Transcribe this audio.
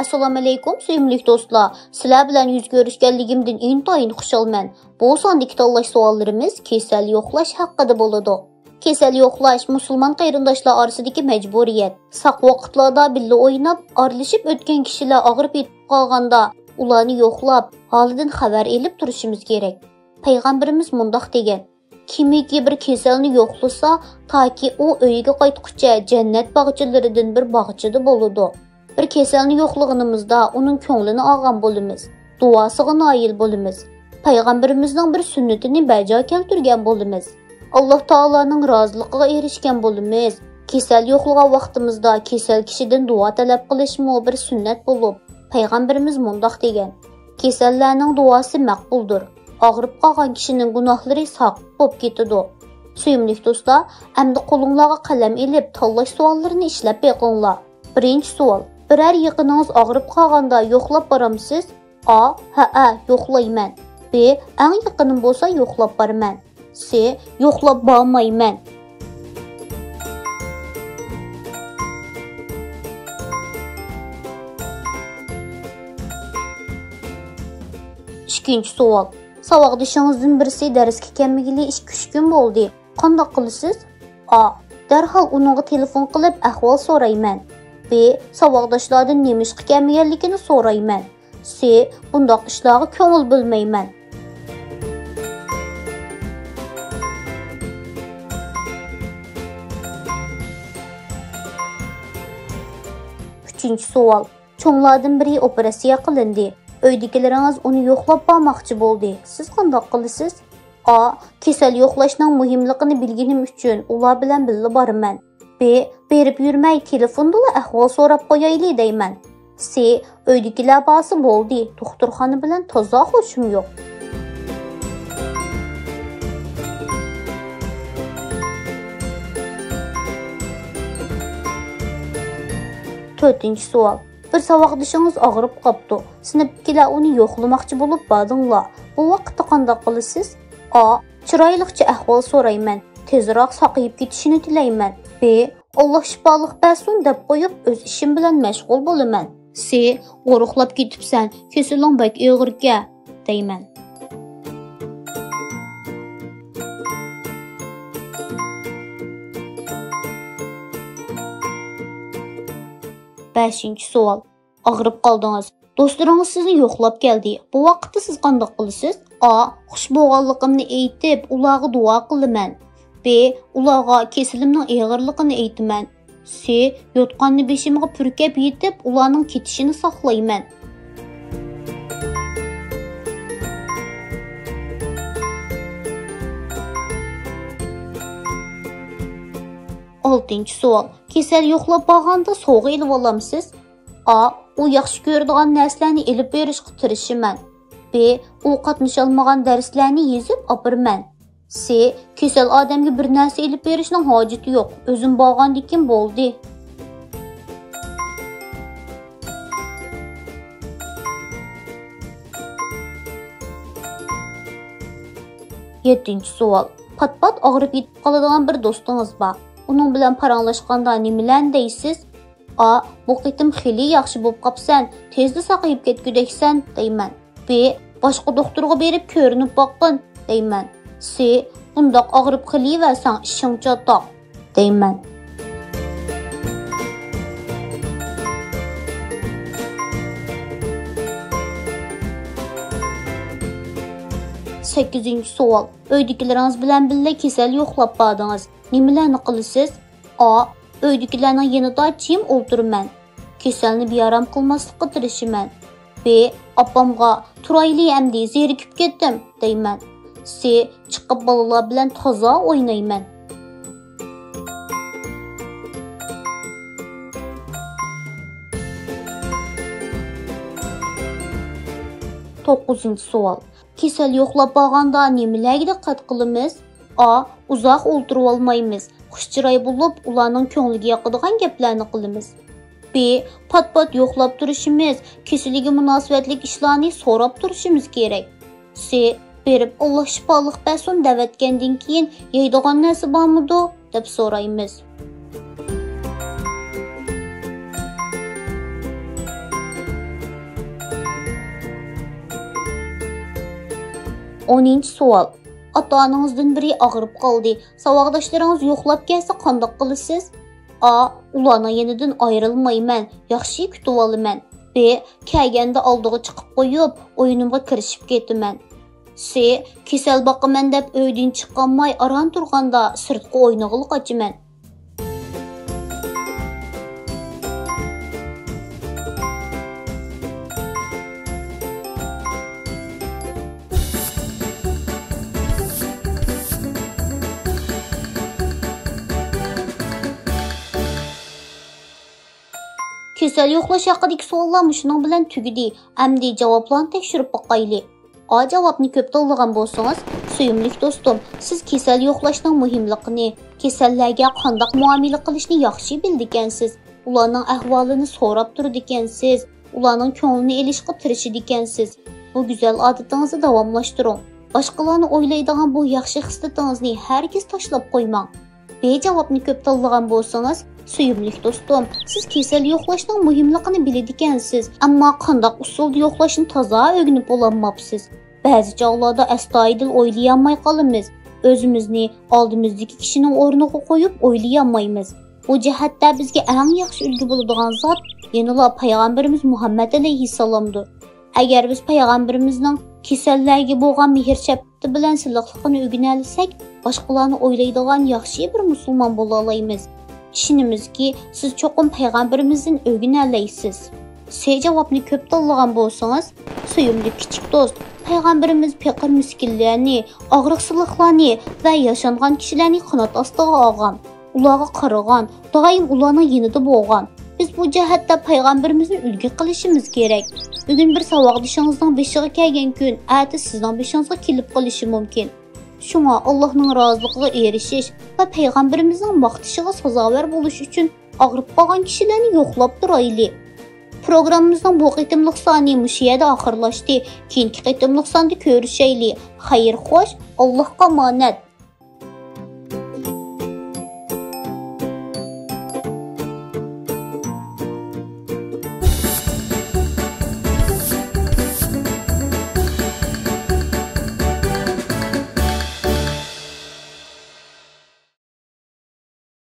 Assalomu alaykum, sevimli do'stlar. Sizlar bilan yuz ko'rishganligimdan intoyin xursandman. Bu sondagi tanlash savollarimiz kasal yo'qlash haqida bo'ladi. Kasal yo'qlash musulmon qarindoshlar orasidagi majburiyat. Saq vaqtlarda birga o'ynab, aralashib o'tgan kishilar og'rib yetib qolganda, ularni yo'qlab, holidan xabar elib turishimiz kerak. Payg'ambarimiz mundaq degan: kimiki bir kasalni yo'qlasa, toki u uyiga qaytguncha jannat bog'chalaridan bir bog'chida bo'ladi. Bir kasalni yo'qlig'imizda uning ko'nglini olgan bo'lamiz. Duosiga noil bo'lamiz. Payg'ambarimizning bir sunnatini bajo keltirgan bo'lamiz. Alloh taolaning roziligiga erishgan bo'lamiz. Kasal yo'qlagan vaqtimizda kasal kishidan duo talab qilishmi bir sunnat bo'lib, payg'ambarimiz mundaq degan: kasallarning duosi maqbuldir. Og'rib qolgan kishining gunohlari saq bo'lib ketadi. Suyimli do'stlar, endi qo'lingizga qalam elib tanlash savollarini ishlab beqinglar. Birinchi savol: biror yaqininiz og'rib qolganda yo'qlab boramsiz? A. Ha, yo'qlayman. B. Eng yaqinim bo'lsa yo'qlab boraman. C. Yo'qlab bormayman. Ikkinchi savol: saboqdishingizdan birisi darsga kelmagili 2-3 kun bo'ldi. Qanday qilasiz? A. Darhol uningga telefon qilib ahvol so'rayman. B. Saboqdoshlardan nima ishga kelmaganligini so'rayman. C. Bundoq ishlarga ko'ngil bo'lmayman. Uchinchi savol: cho'nglardan biri operatsiya qilindi. Uydagilaringiz uni yo'qlab bormoqchi bo'ldi. Siz qanday qilasiz? A. Kasal yo'qlashning muhimligini bilganim uchun ular bilan birga boraman. B. Berib yurmay telefonda ahvol so'rab qo'yayli deyman. C. Uydagilar borsa bo'ldi. Doktorxona bilan toza hoshim yo'q. To'rtinchi savol: bir saboqdishingiz og'rib qopti. Sinfdagilar uni yo'qlamoqchi bo'lib bordinglar. Bu vaqtda qanday qilasiz? A. Chiroyliqcha ahvol so'rayman. Tezroq saqayib ketishini tilayman. B. Alloh shifolik bersin deb qo'yib o'z ishim bilan mashg'ul bo'laman. C. Qo'riqlab ketibsan, kasaling bak og'irga deyman. Beshinchi savol: og'rib qoldingiz. Do'stlaringiz sizni yo'qlab keldi. Bu vaqtda siz qanday qilasiz? A. Xush bo'lganligimni aytib, ularga duo qilaman. B. Ularga kasalimning og'irligini aytaman. C. Yotqanni beshimga purkab yetib, ularning ketishini saqlayman. Oltinchi savol: kasal yo'qlab borganda sovg'a elib olamsiz? A. U yaxshi ko'radigan narsalarni elib berishga tirishaman. B. U qatnasha olmagan darslarni yezib opirman. C. Kasal odamga bir narsa elib berishning hojati yo'q. O'zim borgandikin bo'ldi. Yettinchi savol: pat og'rib yetib qoladigan bir do'stingiz bor. Uning bilan paranglashganda nimalarni deysiz? A. Bu qitim xili yaxshi bo'lib qopsan, tezda saqayib ketgudeksan deyman. B. Boshqa doktorga berib ko'rinib boqqin deyman. C. Bundoq og'rib qilaversang ishing chatoq deyman. Sakkizinchi savol: uydagilaringiz bilan birga kasal yo'qlab bordingiz. Nimalarni qilasiz? A. Uydagilarning yanida jim o'ltiraman. Kasalni bearam qilmaslikka tirishaman. B. Opamga turayli endi zerikib ketdim deyman. C. Chiqib bolalar bilan toza o'ynayman. To'qqizinchi savol: kasal yo'qlab borganda nimalarga diqqat qilamiz? A. Uzoq o'ltirib olmaymiz. Xushchiroy bo'lib, ularning ko'ngliga yoqadigan gaplarni qilamiz. B. Pat yo'qlab turishimiz, kasaliga munosabatli ishlarni so'rab turishimiz kerak. C. Berib Alloh shifolik bersin davatgandan keyin yeydigan narsa bormidi deb so'raymiz. 10-cu savol. Ata-anangızdan biri ağırıp qaldı. Savaqdaşlarınız yoxlab gəlsə qandaq qılısınız? A. Ularına yenidən ayrılmayman, yaxşı kütüb alıman. B. Kəlgəndə aldığı çıxıb qoyub, oyunumğa kirişib getiman. C. Kesel baqıman deb öydən çıxqanmay aran turğanda sırtqa oynağılıq açıman. Kesel yoxlaş haqidagi savollar şunun bilan tugidi. Əmdi javoblarni tekshirib baqayli. A javobni ko'p tanlagan bo'lsangiz, suyumlik do'stim, siz kesel yoxlashning muhimligini, kasallarga qanday muomala qilishni yaxshi bildikansiz. Ularning ahvolini so'rab turdikansiz, ularning ko'nglini elishga tirishdikansiz. Bu go'zal odatingizni davomlashtiring. Boshqalarni o'ylaydigan bu yaxshi hislatingizni hargiz tashlab qo'ymang. B javobni ko'p tanlagan bo'lsangiz, suyumlik do'stim, siz kesel yo'qlashning muhimligini biladikansiz, ammo qanday usulda yo'qlashni toza o'rganib ololmabsiz. Ba'zi chog'larda astoydil o'ylayolmay qolamiz. O'zimizni oldimizdagi kishining o'rniga qo'yib o'ylayolmaymiz. Bu jihatda bizga eng yaxshi ulgu bo'ladigan zot yanada payg'ambarimiz Muhammad alayhissalomdir. Agar biz payg'ambarimizning kasallarga bo'lgan mehr shafqati bilan silliqligini o'rganalsak, boshqalarni o'ylaydigan yaxshi bir musulmon bo'la olamiz. İşinimizki siz çoxum peygamberimizden öğrenəlaysiz. C javobni ko'p tanlagan bo'lsangiz, suyumli kichik do'st, peygamberimiz faqir miskinlarni, og'riqsizliklarni va yashangan kishilarni qanot ostiga olgan, ularga qaragan, doim ularning yonida bo'lgan. Biz bu jihatda peygamberimizni ulgu qilishimiz kerak. Bugun bir savodishingizning beshiga kelgan kun, erta sizning beshingizga kelib qolishi mumkin. Şuna Allah'ın razılıqına erişiş ve Peygamberimizin maqtishiga sazovor bo'lish uchun ağrıp qolgan kishilarni yo'qlab turayli. Programımızdan bu qitimliq soni mushiyada oxirlashdi. Keyingi qitimliq sonda ko'rishayli. Xayr xo'sh, Allohga omonat.